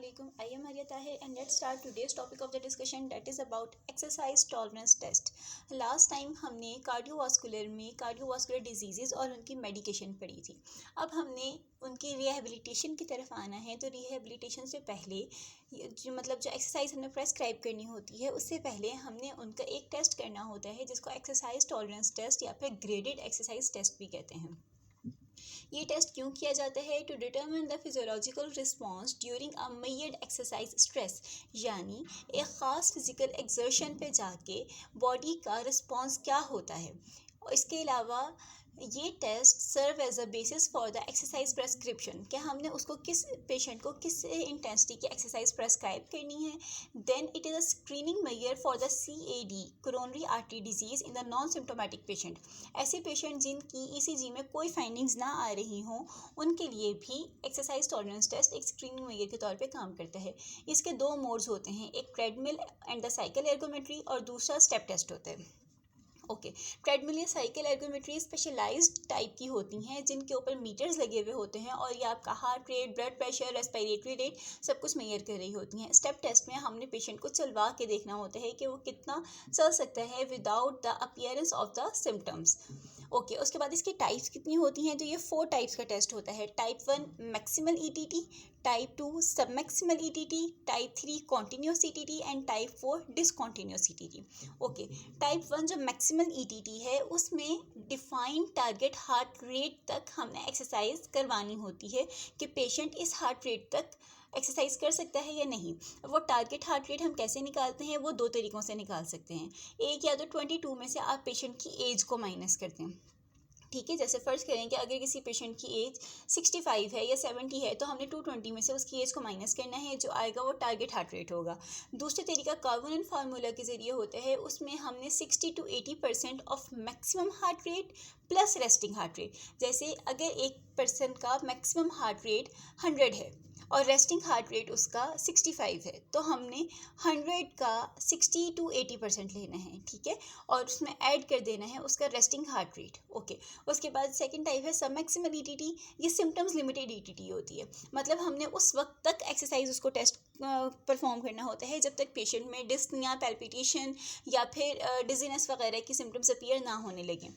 Assalamualaikum. I am Arya Tahir and let's start today's topic of the discussion that is about exercise tolerance test. Last time हमने cardiovascular diseases और उनकी medication पढ़ी थी. अब हमने उनकी रिहेबिलिटेशन की तरफ आना है. तो रिहेबिलिटेशन से पहले जो एक्सरसाइज हमें प्रेस्क्राइब करनी होती है उससे पहले हमने उनका एक टेस्ट करना होता है जिसको एक्सरसाइज टॉलरेंस टेस्ट या फिर ग्रेडेड एक्सरसाइज टेस्ट भी कहते हैं. ये टेस्ट क्यों किया जाता है? To determine the physiological response during a measured exercise stress, यानी एक ख़ास फिजिकल एक्सर्शन पे जाके बॉडी का रिस्पॉन्स क्या होता है. और इसके अलावा ये test serve as a basis for the exercise prescription, क्या हमने उसको किस पेशेंट को किस इंटेंसिटी की एक्सरसाइज प्रेस्क्राइब करनी है. Then it is a screening measure for the CAD coronary artery disease in the non symptomatic patient. ऐसे पेशेंट जिनकी ECG में कोई फाइंडिंग्स ना आ रही हों उनके लिए भी एक्सरसाइज टॉलरेंस टेस्ट एक स्क्रीनिंग मेजर के तौर पे काम करता है. इसके दो मोड्स होते हैं, एक treadmill and the cycle ergometry और दूसरा स्टेप टेस्ट होता है. ट्रेडमिल या साइकिल एर्गोमेट्री स्पेशलाइज्ड टाइप की होती हैं जिनके ऊपर मीटर्स लगे हुए होते हैं और ये आपका heart rate, blood pressure, respiratory rate सब कुछ मेजर कर रही होती हैं. स्टेप टेस्ट में हमने पेशेंट को चलवा के देखना होता है कि वो कितना चल सकता है without the appearance of the symptoms. उसके बाद इसकी टाइप्स कितनी होती हैं? तो ये 4 टाइप्स का टेस्ट होता है. टाइप 1 मैक्सिमल ETT, टाइप 2 सब maximal ETT, type 3 continuous ETT and type 4 discontinuous ETT. Type 1 जो मैक्सिमल ETT है उसमें डिफाइंड टारगेट हार्ट रेट तक हमने एक्सरसाइज करवानी होती है कि पेशेंट इस हार्ट रेट तक एक्सरसाइज कर सकता है या नहीं. वो टारगेट हार्ट रेट हम कैसे निकालते हैं? वो 2 तरीक़ों से निकाल सकते हैं. एक, या तो 22 में से आप पेशेंट की एज को माइनस करते हैं. ठीक है, जैसे फ़र्ज़ करें कि अगर किसी पेशेंट की एज 65 है या 70 है तो हमने 220 में से उसकी एज को माइनस करना है, जो आएगा वो टारगेट हार्ट रेट होगा. दूसरा तरीका कार्बोनन फार्मूला के ज़रिए होता है. उसमें हमने 60 to 80% of maximum heart rate plus resting heart rate. जैसे अगर एक पर्सन का मैक्सिमम हार्ट रेट 100 है और रेस्टिंग हार्ट रेट उसका 65 है तो हमने 100 का 60 to 80% लेना है. ठीक है, और उसमें ऐड कर देना है उसका रेस्टिंग हार्ट रेट. उसके बाद सेकंड टाइप है सब मैक्सिमल ETT. ये सिम्टम्स लिमिटेड ETT होती है. मतलब हमने उस वक्त तक एक्सरसाइज उसको टेस्ट परफॉर्म करना होता है जब तक पेशेंट में डिस्निया, पैल्पिटेशन या फिर डिजीनेस वगैरह की सिम्टम्स अपीयर ना होने लगे.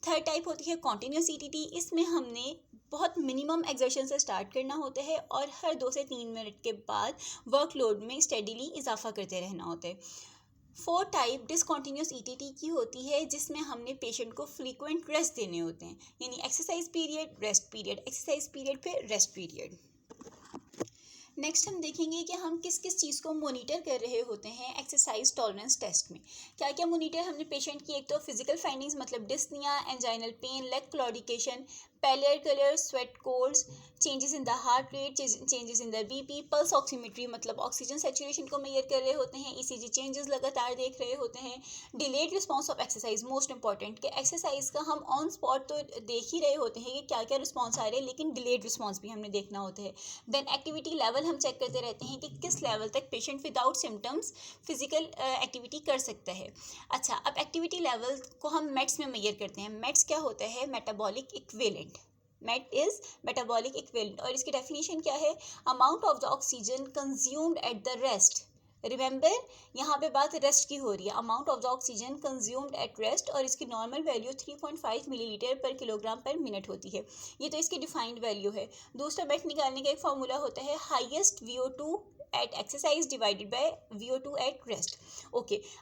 थर्ड टाइप होती है कॉन्टीन्यूस ETT. इसमें हमने बहुत मिनिमम एक्सर्शन से स्टार्ट करना होता है और हर 2 से 3 मिनट के बाद वर्कलोड में स्टेडीली इजाफा करते रहना होता है. 4 टाइप डिसकॉन्टीन्यूस ETT की होती है जिसमें हमने पेशेंट को फ्रीक्वेंट रेस्ट देने होते हैं, यानी exercise period, rest period, exercise period पे रेस्ट पीरियड. नेक्स्ट हम देखेंगे कि हम किस किस चीज़ को मोनीटर कर रहे होते हैं एक्सरसाइज टॉलरेंस टेस्ट में. क्या क्या मोनीटर हमने पेशेंट की? एक तो फिजिकल फाइंडिंग्स मतलब dyspnoea, anginal pain, leg claudication, pallor colour, sweat codes, changes in the heart rate, changes in the BP, pulse oximetry मतलब ऑक्सीजन सैचुरेशन को मेजर कर रहे होते हैं, ECG चेंजेस लगातार देख रहे होते हैं. Delayed response of exercise, most important कि एक्सरसाइज का हम ऑन स्पॉट तो देख ही रहे होते हैं कि क्या क्या रिस्पॉन्स आ रहे हैं, लेकिन डिलेड रिस्पॉन्स भी हमने देखना होता है. देन एक्टिविटी लेवल हम चेक करते रहते हैं कि किस लेवल तक patient without symptoms physical activity कर सकता है. अच्छा, अब एक्टिविटी लेवल को हम मेट्स में मेजर करते हैं. मेट्स क्या होता है? Metabolic equivalent. MET is metabolic equivalent और इसकी डेफिनेशन क्या है? Amount of the oxygen consumed at the rest. Remember, यहाँ पे बात रेस्ट की हो रही है. Amount of the oxygen consumed at rest और इसकी नॉर्मल वैल्यू 3.5 मिलीलीटर पर किलोग्राम पर मिनट होती है. ये तो इसकी डिफाइंड वैल्यू है. दूसरा MET निकालने का एक फार्मूला होता है highest VO2 at exercise divided by VO2 at rest.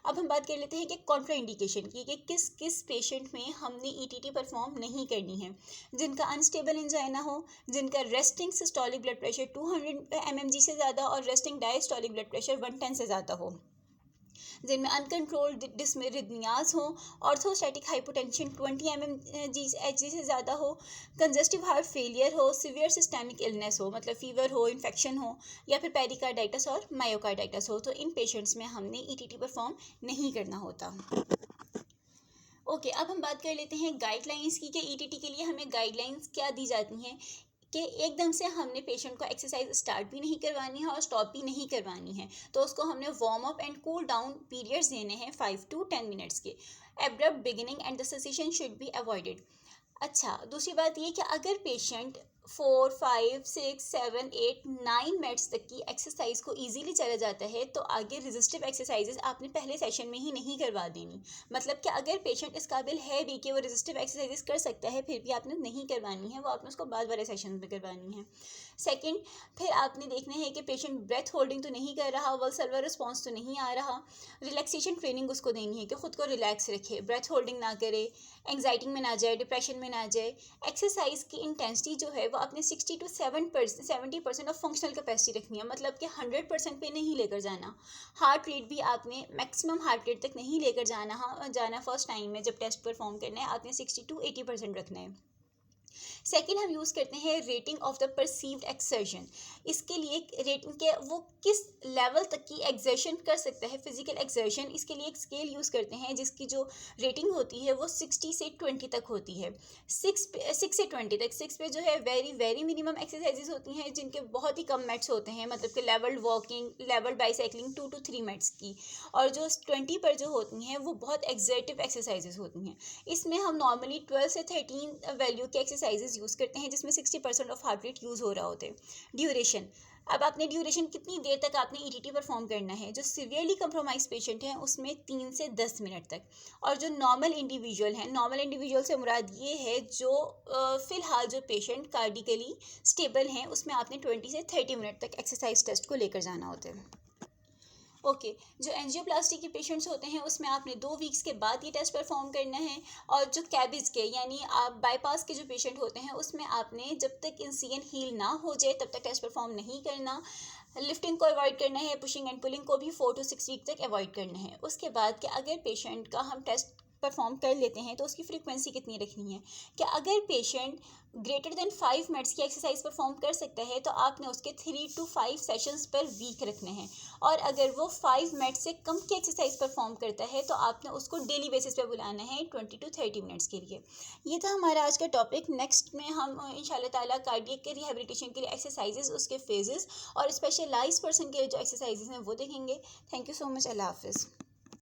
अब हम बात कर लेते हैं कि कॉन्ट्रा इंडिकेशन की, कि किस किस पेशेंट में हमने ETT परफॉर्म नहीं करनी है. जिनका अनस्टेबल एंजाइना हो, जिनका resting systolic blood pressure 200 mmG से ज़्यादा और रेस्टिंग डायस्टोलिक ब्लड प्रेशर 110 से ज़्यादा हो, जिनमें अनकंट्रोल्ड डिस्मेरिथमियाज हो, ऑर्थोस्टैटिक हाइपोटेंशन 20 mmHg से ज़्यादा हो, कंजस्टिव हार्ट फेलियर हो, सीवियर सिस्टेमिक इलनेस हो मतलब फीवर हो, इन्फेक्शन हो या फिर पेरिकार्डाइटिस और मायोकार्डाइटिस हो, तो इन पेशेंट्स में हमने ETT परफॉर्म नहीं करना होता. अब हम बात कर लेते हैं गाइडलाइंस की, कि ETT के लिए हमें गाइडलाइंस क्या दी जाती हैं. कि एकदम से हमने पेशेंट को एक्सरसाइज स्टार्ट भी नहीं करवानी है और स्टॉप भी नहीं करवानी है, तो उसको हमने warm up and cool down periods देने हैं 5 to 10 मिनट्स के. Abrupt beginning and the cessation should be avoided. अच्छा, दूसरी बात ये कि अगर पेशेंट 4, 5, 6, 7, 8, 9 मिनट्स तक की एक्सरसाइज को इजीली चला जाता है, तो आगे रेजिस्टिव एक्सरसाइजेस आपने पहले सेशन में ही नहीं करवा देनी। मतलब कि अगर पेशेंट इस काबिल है भी कि वो रेजिस्टिव एक्सरसाइजेस कर सकता है, फिर भी आपने नहीं करवानी है, वो आपने उसको बाद वाले सेशन में करवानी है। सेकंड, फिर आपने देखना है कि पेशेंट ब्रेथ होल्डिंग तो नहीं कर रहा, वल्सल्वर रिस्पॉन्स तो नहीं आ रहा। रिलैक्सेशन ट्रेनिंग उसको देनी है कि खुद को रिलैक्स रखे, ब्रेथ होल्डिंग ना करे, एंग्जाइटी में ना जाए, डिप्रेशन में ना जाए। एक्सरसाइज की इंटेंसिटी जो है वो आपने 60 to 70% ऑफ फंक्शनल कैपेसिटी रखनी है, मतलब कि 100% पे नहीं लेकर जाना। हार्ट रेट भी आपने मैक्सिमम हार्ट रेट तक नहीं लेकर जाना फर्स्ट टाइम में जब टेस्ट परफॉर्म करना है, आपने 60 to 80% रखना है। सेकेंड, हम यूज़ करते हैं rating of the perceived exertion. इसके लिए रेटिंग के वो किस लेवल तक की एक्सर्शन कर सकता है, फिजिकल एक्सर्शन, इसके लिए एक स्केल यूज़ करते हैं जिसकी जो रेटिंग होती है वो 60 से 20 तक होती है। 6 से 20 तक, 6 पे जो है वेरी वेरी मिनिमम एक्सरसाइजेज होती हैं जिनके बहुत ही कम मिनट्स होते हैं, मतलब कि levelled walking, levelled bicycling 2 to 3 minutes की। और जो 20 पर जो होती हैं वो बहुत एक्सर्टिव एक्सरसाइजेज होती हैं। इसमें हम नॉर्मली 12 से 13 वैल्यू के एक्सरसाइजेज यूज़ करते हैं जिसमें 60% ऑफ हार्ट रेट यूज़ हो रहा होता है। ड्यूरेशन, अब आपने ड्यूरेशन कितनी देर तक आपने ईटीटी परफॉर्म करना है। जो सीवियरली कंप्रोमाइज पेशेंट हैं उसमें 3 से 10 मिनट तक, और जो नॉर्मल इंडिविजुअल हैं, नॉर्मल इंडिविजुअल से मुराद ये है जो फ़िलहाल जो पेशेंट कार्डिकली स्टेबल हैं, उसमें आपने 20 से 30 मिनट तक एक्सरसाइज टेस्ट को लेकर जाना होता है। ओके, जो एंजियोप्लास्टी के पेशेंट्स होते हैं उसमें आपने 2 वीक्स के बाद ये टेस्ट परफॉर्म करना है। और जो कैबिज के यानी आप बाईपास के जो पेशेंट होते हैं उसमें आपने जब तक इंसिजन हील ना हो जाए तब तक टेस्ट परफॉर्म नहीं करना। लिफ्टिंग को अवॉइड करना है, पुशिंग एंड पुलिंग को भी 4 to 6 वीक तक अवॉइड करना है। उसके बाद कि अगर पेशेंट का हम टेस्ट परफॉर्म कर लेते हैं तो उसकी फ्रीक्वेंसी कितनी रखनी है, कि अगर पेशेंट ग्रेटर देन 5 मिनट्स की एक्सरसाइज परफॉर्म कर सकता है तो आपने उसके 3 to 5 सेशंस पर वीक रखने हैं। और अगर वो 5 मिनट से कम की एक्सरसाइज परफॉर्म करता है तो आपने उसको डेली बेसिस पे बुलाना है 20 to 30 मिनट्स के लिए। ये था हमारा आज का टॉपिक। नेक्स्ट में हम इंशाल्लाह ताला कार्डियक के रिहेबिलिटेशन के लिए एक्सरसाइजेज, उसके फेजेस और स्पेशलाइज पर्सन के लिए जो एक्सरसाइजेज हैं वो देखेंगे। Thank you so much. अल्लाह हाफिज़।